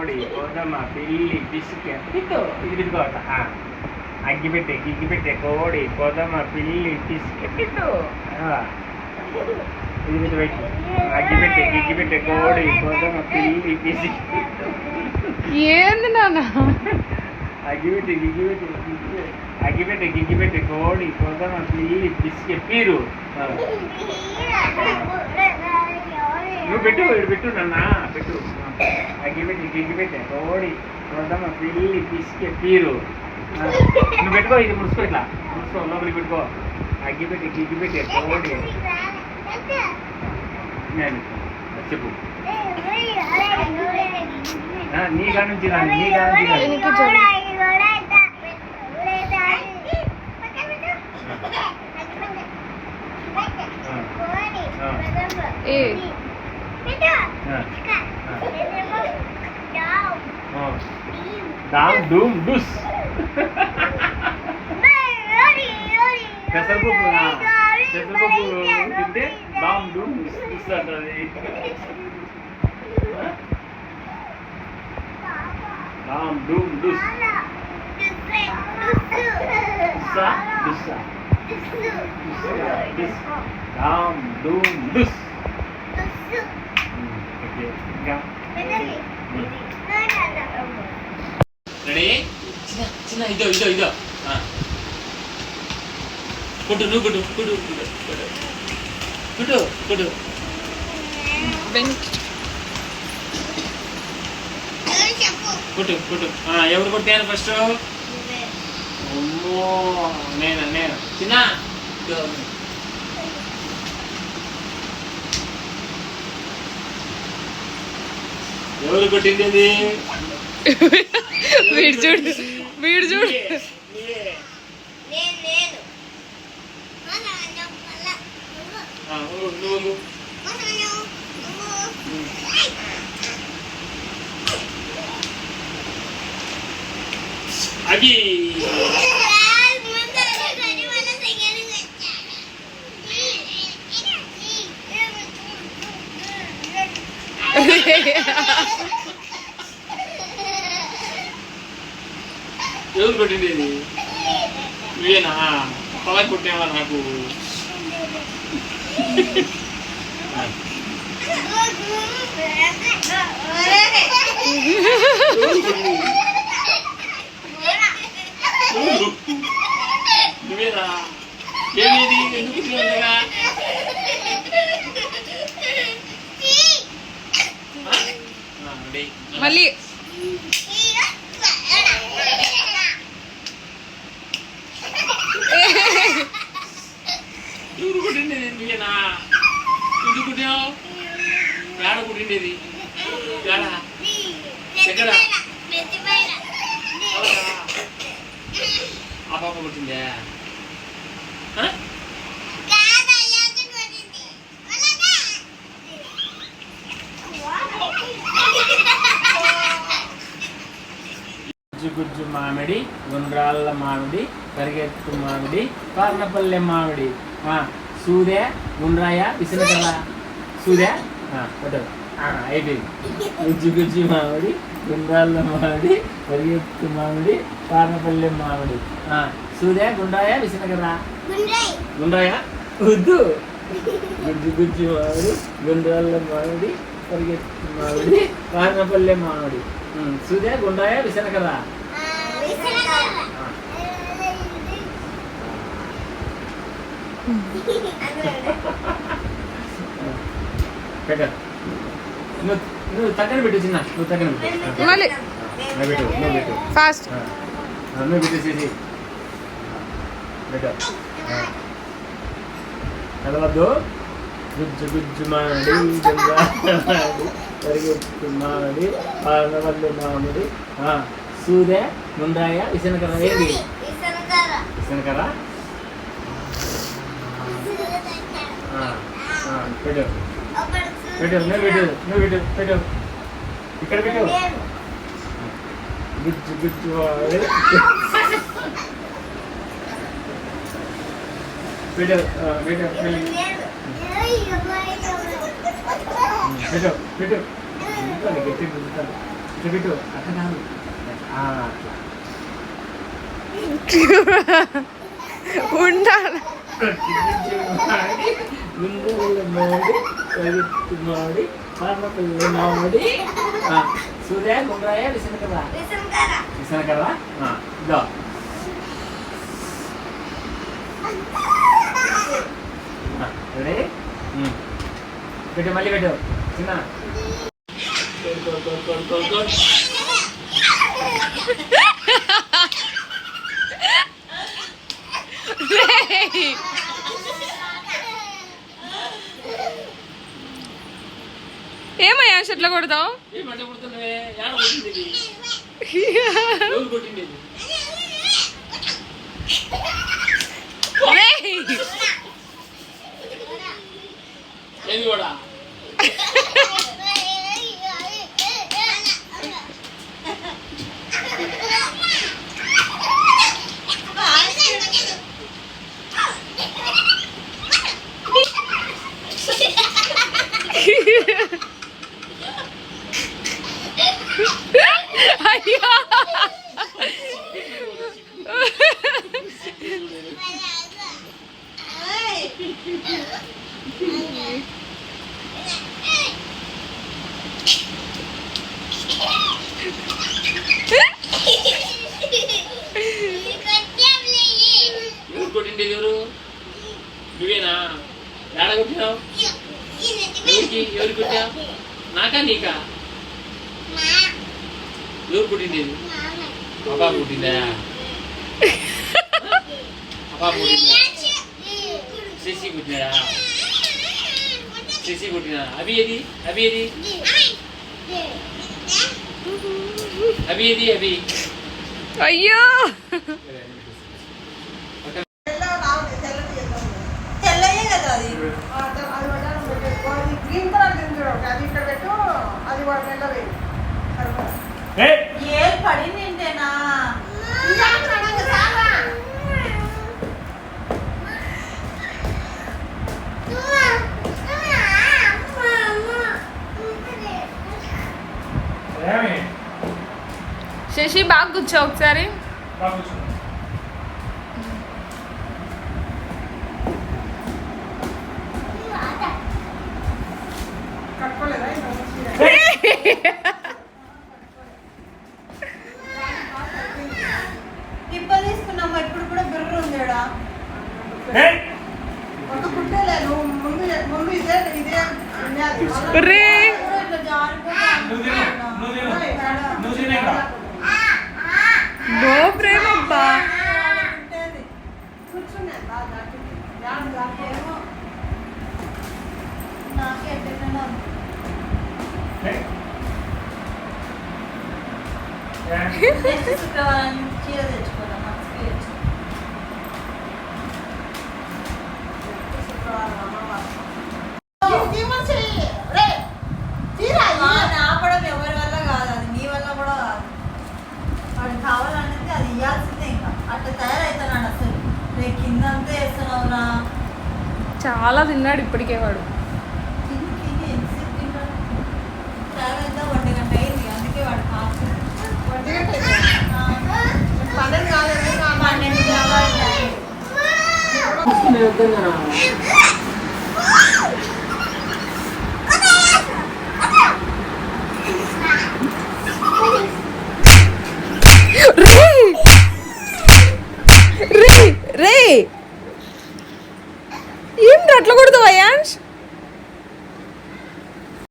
కోడి కోదమ్మ పిల్లి పిసికే పెట్టు ఇది పెట్టుకో అగ్గిపెట్టే గిగ్గిపెట్టే కోడి కోదమ్మ పిల్లి పిసికే పెట్టు ఇది పెట్టు పెట్టు అగ్గిపెట్టే గిగ్గిపెట్టే కోడి కోదమ్మ పిల్లి పిసికే ఏంది నాన్న అగ్గిపెట్టే గిగ్గిపెట్టే కోడి కోదమ్మ పిల్లి పిసికే పీరు నువ్వు పెట్టు పెట్టు నాన్న పెట్టు అగ్గిపెట్టి గిగ్గిపెట్టే కోడి కోదమ్మ పిల్లి పిసికే పీరు నువ్వు పెట్టుకో ఇది ముడుచుకో ఇట్లా ముడుచుకో లోపలికి పెట్టుకో అగ్గిపెట్టి గిగ్గిపెట్టే కోడి నేను చెప్పు నీ కాడ నుంచి నీ కాడ నుంచి దామ్ డూమ్ డుస్ పెసరపప్పు తింటే దామ్ డూమ్ డుస్ అంటది దామ్ డూమ్ డుస్ దామ్ డూమ్ డుస్ ఓకే ఇంకా రెడీ చిన్న చిన్న ఇదో కుట్టు నువ్వు కుట్టు కుట్టు కుట్టు కుట్టు కుట్టు కుట్టు కుట్టు ఎవరు కొట్టాను ఫస్ట్ అమ్మో నేను చిన్న ఎవరు కొట్టింది అది వీడు చూడు నువ్వు అది ఎవరు కొట్టింది అది నువ్వేనా పొలం కొట్టేవా నాకు నువ్వేనా ఏమేది ఎందుకు ఉందగా మళ్ళీ ఎవరు కుట్టిండేది నువ్వేనా ఎందుకు కుట్టావు పేడ కుట్టిండేది పేడ ఎక్కడ ఆ పాప కుట్టిందే గుజ్జు మామిడి గుండ్రాళ్ళ మామిడి పరిగెత్తు మామిడి పార్నపల్లె మామిడి సూర్య గుండ్రాయ విసనకల సూర్య అయిపోయింది గుజ్జు మామిడి గుండ్రాళ్ళ మామిడి పరిగెత్తు మామిడి పార్నపల్లె మామిడి సూర్య గుండ్రాయ విసనకల గుండ్రాయ వద్దు గుజ్జు మామిడి గుండ్రాళ్ళ మామిడి పరిగెత్తు మామిడి పార్నపల్లె మామిడి సూర్య గుండ్రాయ విసనకల నువ్వు తగ్గన పెట్టు చిన్న నువ్వు తగ్గన పెట్టు ఫాస్ట్ నువ్వు పెట్టేసేసి పెట్టు చదవద్దు గుజ్జు గుజ్జు మామిడి పరిగెత్తు మామిడి పార్నపల్లె మామిడి సూర్య గుండ్రాయ విసనకర ఏది విసనకర పెట్టు పెట్టు నువ్వు పెట్టు ఇక్కడ పెట్టు గుజ్జు గుజ్జు పెట్టు పెట్టు పెట్టు పెట్టు గట్టి పెట్టు అట్లా కాదు అట్లా ఉండాలి. ಮಾಡಿ ಮಾಡಿ సూర్య గుండ్రాయ విసనకరా విసనకరా ఇదో రెడీ పెట్టు మళ్ళీ పెట్టు చిన్న ఏమయ్యా చెట్ల కొడతావు? ఏది కూడా అయ్యా ఎవరు కొట్టిండేది ఎవరు నువ్వేనా ఏడ కొట్టినావు ఎవరికి కొట్టావు నాకా నీకా ఎవరు కొట్టిండేది అబ్బా కొట్టిందా అబ్బా కొట్టిందా శశి కొట్టినాడా శశి కొట్టినా అభి ఏది అభి ఏది అభి ఏది అభి అయ్యో తెల్లయే కదా అది గ్రీన్ కలర్ అది ఇక్కడ పెట్టు అది ఏ పడింది ఏంటేనా శశి బాగా కూర్చో ఒకసారి. టిప్ప తీసుకున్నాము ఇప్పుడు కూడా బిర్రు ఉందేడా ఒక కుట్టేలే నువ్వు ముందు ముందు ఇదే ఇదే రే బో ప్రేమ అబ్బా. చీర తెచ్చుకోవాలి ఆపడం ఎవరి వల్ల కాదు, అది నీ వల్ల కూడా కాదు. వాడికి కావాలనేది అది ఇవ్వాల్సిందే. ఇంకా అట్లా తయారవుతున్నాడు అసలు. రేపు కింద అంతా వేస్తున్నావురా. చాలా తిన్నాడు ఇప్పటికే వాడు. తిని తిని ఎంతసేపు తింటాడు? తయారైతే 1 గంట అయింది, అందుకే వాడు కాదు. 12 కాలేదు, 12 కావాలి. రే రే ఏం అట్లా కొడతావా యాంష్?